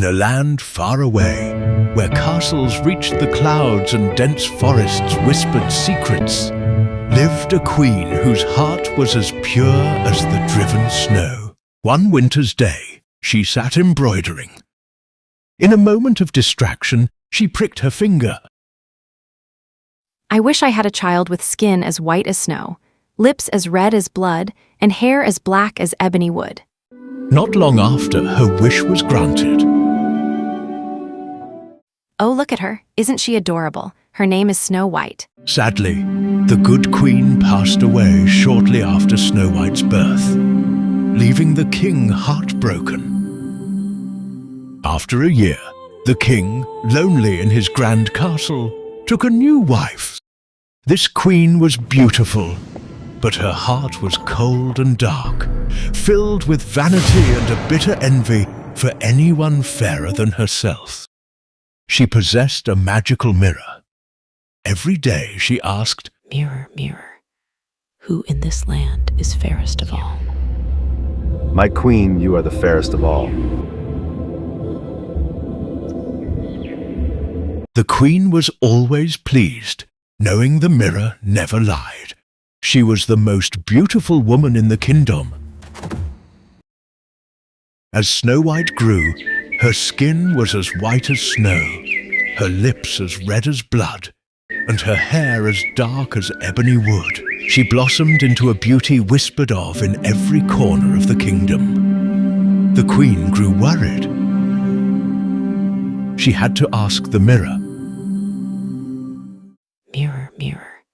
a land far away, where castles reached the clouds and dense forests whispered secrets, lived a queen whose heart was as pure as the driven snow. One winter's day, she sat embroidering. In a moment of distraction, she pricked her finger. I wish I had a child with skin as white as snow, lips as red as blood, and hair as black as ebony wood. Not long after, her wish was granted. Oh, look at her. Isn't she adorable? Her name is Snow White. Sadly, the good queen passed away shortly after Snow White's birth, leaving the king heartbroken. After a year, the king, lonely in his grand castle, took a new wife. This queen was beautiful, but her heart was cold and dark, filled with vanity and a bitter envy for anyone fairer than herself. She possessed a magical mirror. Every day she asked, "Mirror, mirror, who in this land is fairest of all?" My queen, you are the fairest of all. The queen was always pleased, knowing the mirror never lied. She was the most beautiful woman in the kingdom. As Snow White grew, her skin was as white as snow, her lips as red as blood, and her hair as dark as ebony wood. She blossomed into a beauty whispered of in every corner of the kingdom. The queen grew worried. She had to ask the mirror, "Mirror, mirror,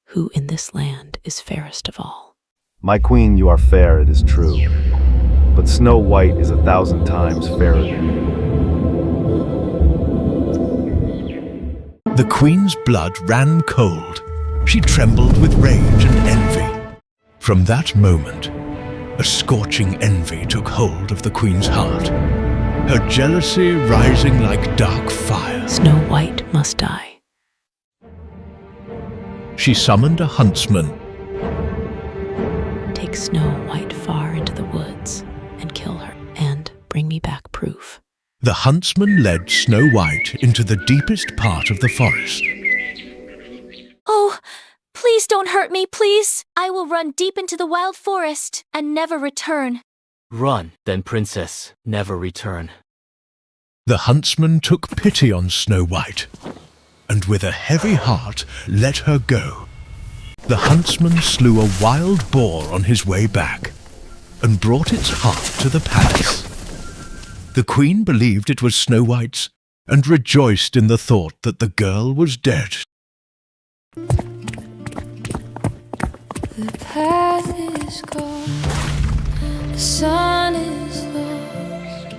who in this land is fairest of all?" My queen, you are fair, it is true, but Snow White is 1,000 times fairer than you. The queen's blood ran cold. She trembled with rage and envy. From that moment, a scorching envy took hold of the queen's heart, her jealousy rising like dark fire. Snow White must die. She summoned a huntsman. Take Snow White far into the woods and kill her, and bring me back proof. The huntsman led Snow White into the deepest part of the forest. Oh, please don't hurt me, please. I will run deep into the wild forest and never return. Run, then, princess, never return. The huntsman took pity on Snow White, and with a heavy heart let her go. The huntsman slew a wild boar on his way back, and brought its heart to the palace. The queen believed it was Snow White's, and rejoiced in the thought that the girl was dead. The path is gone, the sun is lost,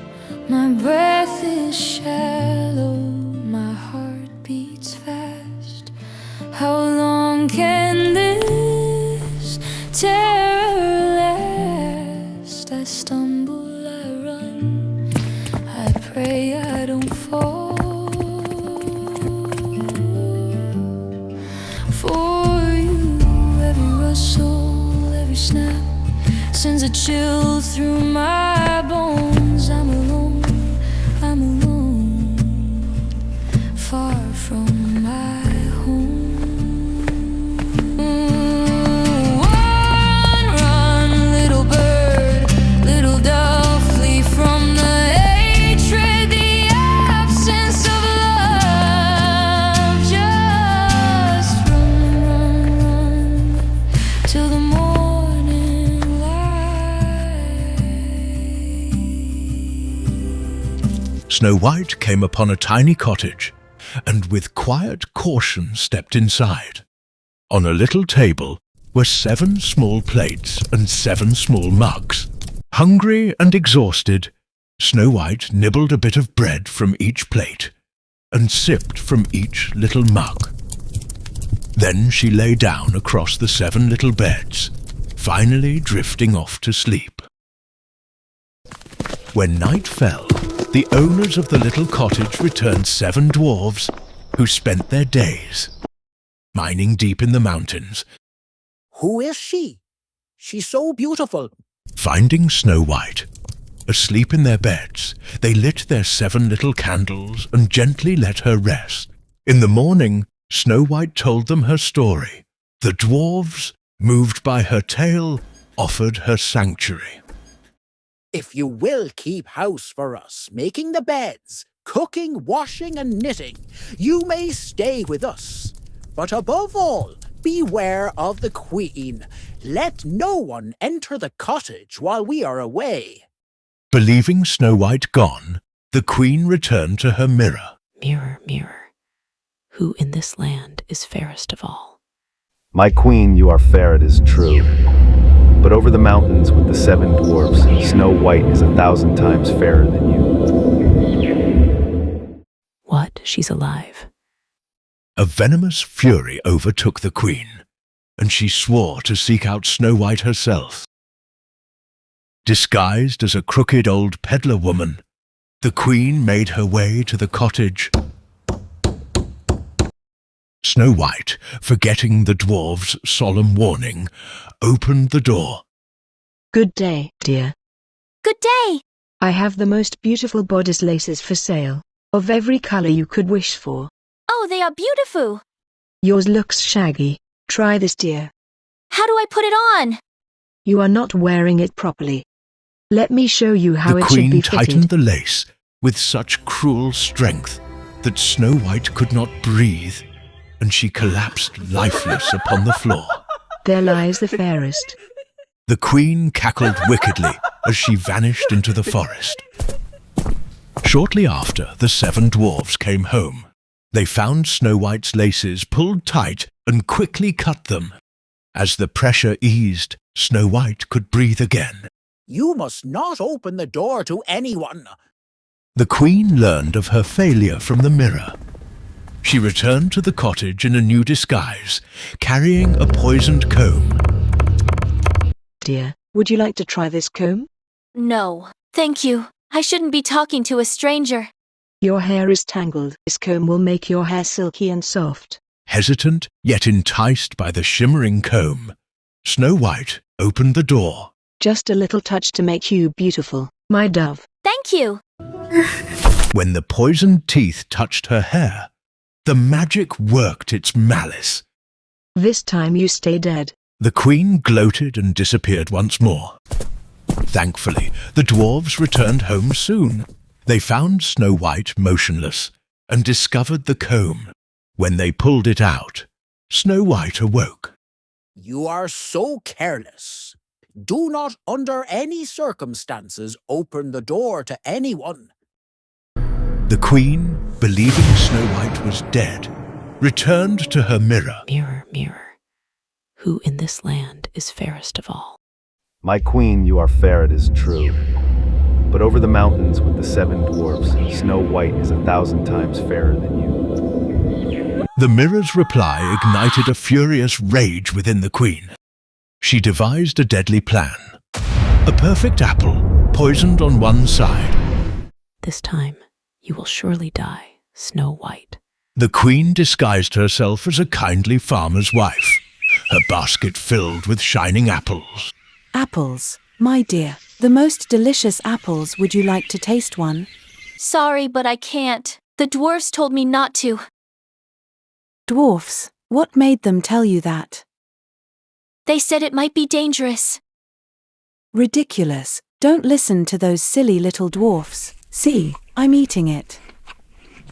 my breath is shallow, my heart beats fast. How long can this terror last? I stumble, I run, I pray I don't fall. For you, every rustle, every snap sends a chill through my bones. I'm alone, far from my home. Run, little bird, little dove, flee from the hatred, the absence of love. Just run, till the morning light. Snow White came upon a tiny cottage, and with quiet caution stepped inside. On a little table were 7 small plates and 7 small mugs. Hungry and exhausted, Snow White nibbled a bit of bread from each plate and sipped from each little mug. Then she lay down across the 7 little beds, finally drifting off to sleep. When night fell, the owners of the little cottage returned 7 dwarves who spent their days mining deep in the mountains. Who is she? She's so beautiful. Finding Snow White, Asleep in their beds, they lit their 7 little candles and gently let her rest. In the morning, Snow White told them her story. The dwarves, moved by her tale, offered her sanctuary. If you will keep house for us, making the beds, cooking, washing, and knitting, you may stay with us. But above all, beware of the Queen. Let no one enter the cottage while we are away. Believing Snow White gone, the Queen returned to her mirror. Mirror, mirror, who in this land is fairest of all? My queen, you are fair, it is true. But over the mountains with the 7 dwarfs, Snow White is 1,000 times fairer than you. What? She's alive. A venomous fury overtook the Queen, and she swore to seek out Snow White herself. Disguised as a crooked old peddler woman, the Queen made her way to the cottage. Snow White, forgetting the dwarves' solemn warning, opened the door. Good day, dear. Good day! I have the most beautiful bodice laces for sale, of every color you could wish for. Oh, they are beautiful! Yours looks shaggy. Try this, dear. How do I put it on? You are not wearing it properly. Let me show you how The it should be Queen fitted. tightened the lace with such cruel strength that Snow White could not breathe, and she collapsed lifeless upon the floor. There lies the fairest. The Queen cackled wickedly as she vanished into the forest. Shortly after, the 7 dwarves came home. They found Snow White's laces pulled tight and quickly cut them. As the pressure eased, Snow White could breathe again. You must not open the door to anyone. The Queen learned of her failure from the mirror. She returned to the cottage in a new disguise, carrying a poisoned comb. Dear, would you like to try this comb? No, thank you. I shouldn't be talking to a stranger. Your hair is tangled. This comb will make your hair silky and soft. Hesitant, yet enticed by the shimmering comb, Snow White opened the door. Just a little touch to make you beautiful, my dove. Thank you. When the poisoned teeth touched her hair, the magic worked its malice. This time you stay dead. The Queen gloated and disappeared once more. Thankfully, the dwarves returned home soon. They found Snow White motionless and discovered the comb. When they pulled it out, Snow White awoke. You are so careless. Do not under any circumstances open the door to anyone. The Queen, believing Snow White was dead, returned to her mirror. Mirror, mirror, who in this land is fairest of all? My queen, you are fair, it is true. But over the mountains with the 7 dwarfs, Snow White is 1,000 times fairer than you. The mirror's reply ignited a furious rage within the Queen. She devised a deadly plan. A perfect apple, poisoned on one side. This time you will surely die, Snow White. The Queen disguised herself as a kindly farmer's wife, her basket filled with shining apples. Apples, my dear, the most delicious apples. Would you like to taste one? Sorry, but I can't. The dwarfs told me not to. Dwarfs, what made them tell you that? They said it might be dangerous. Ridiculous. Don't listen to those silly little dwarfs. See, I'm eating it.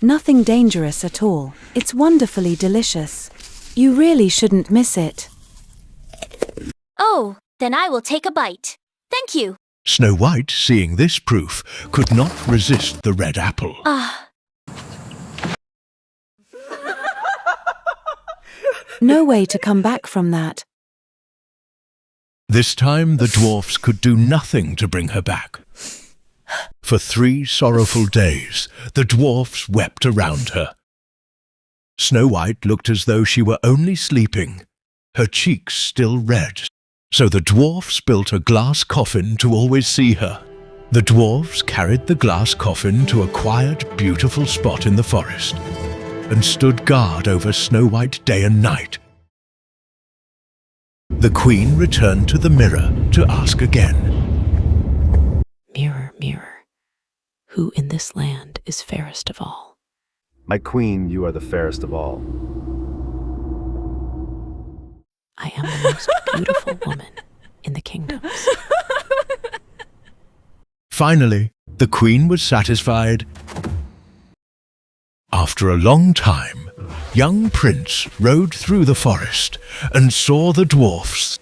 Nothing dangerous at all. It's wonderfully delicious. You really shouldn't miss it. Oh, then I will take a bite. Thank you. Snow White, seeing this proof, could not resist the red apple. No way to come back from that. This time the dwarfs could do nothing to bring her back. For 3 sorrowful days, the dwarfs wept around her. Snow White looked as though she were only sleeping, her cheeks still red. So the dwarfs built a glass coffin to always see her. The dwarfs carried the glass coffin to a quiet, beautiful spot in the forest and stood guard over Snow White day and night. The Queen returned to the mirror to ask again. Mirror, mirror, Who in this land is fairest of all? My queen, you are the fairest of all. I am the most beautiful woman in the kingdoms. Finally, the queen was satisfied. After a long time, young Prince rode through the forest and saw the dwarfs.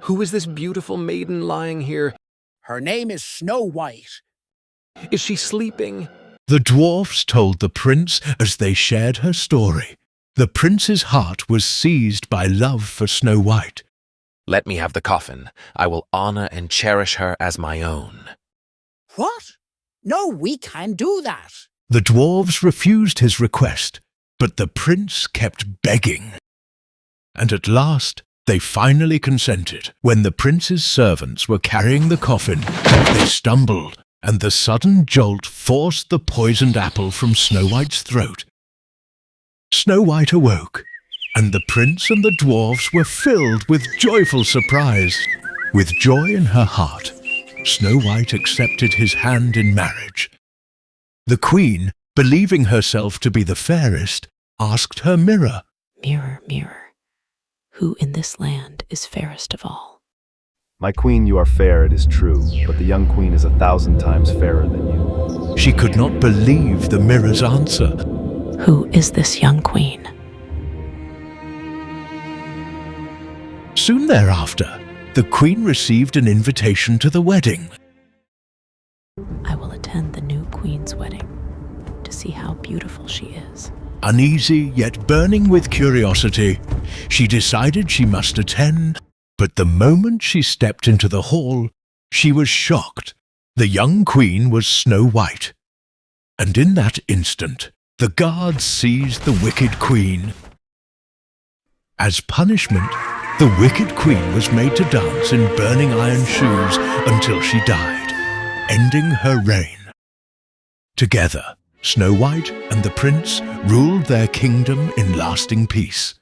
Who is this beautiful maiden lying here? Her name is Snow White. Is she sleeping? The dwarfs told the prince as they shared her story. The prince's heart was seized by love for Snow White. Let me have the coffin. I will honor and cherish her as my own. What? No, we can't do that. The dwarves refused his request, but the prince kept begging. And at last, they finally consented. When the prince's servants were carrying the coffin, they stumbled, and the sudden jolt forced the poisoned apple from Snow White's throat. Snow White awoke, and the prince and the dwarves were filled with joyful surprise. With joy in her heart, Snow White accepted his hand in marriage. The queen, believing herself to be the fairest, asked her mirror, Mirror, mirror, who in this land is fairest of all? My queen, you are fair, it is true, but the young queen is 1,000 times fairer than you. She could not believe the mirror's answer. Who is this young queen? Soon thereafter, the queen received an invitation to the wedding. I will attend the new queen's wedding to see how beautiful she is. Uneasy yet burning with curiosity, she decided she must attend, but the moment she stepped into the hall, she was shocked. The young queen was Snow White. And in that instant, the guards seized the wicked queen. As punishment, the wicked queen was made to dance in burning iron shoes until she died, ending her reign. Together, Snow White and the prince ruled their kingdom in lasting peace.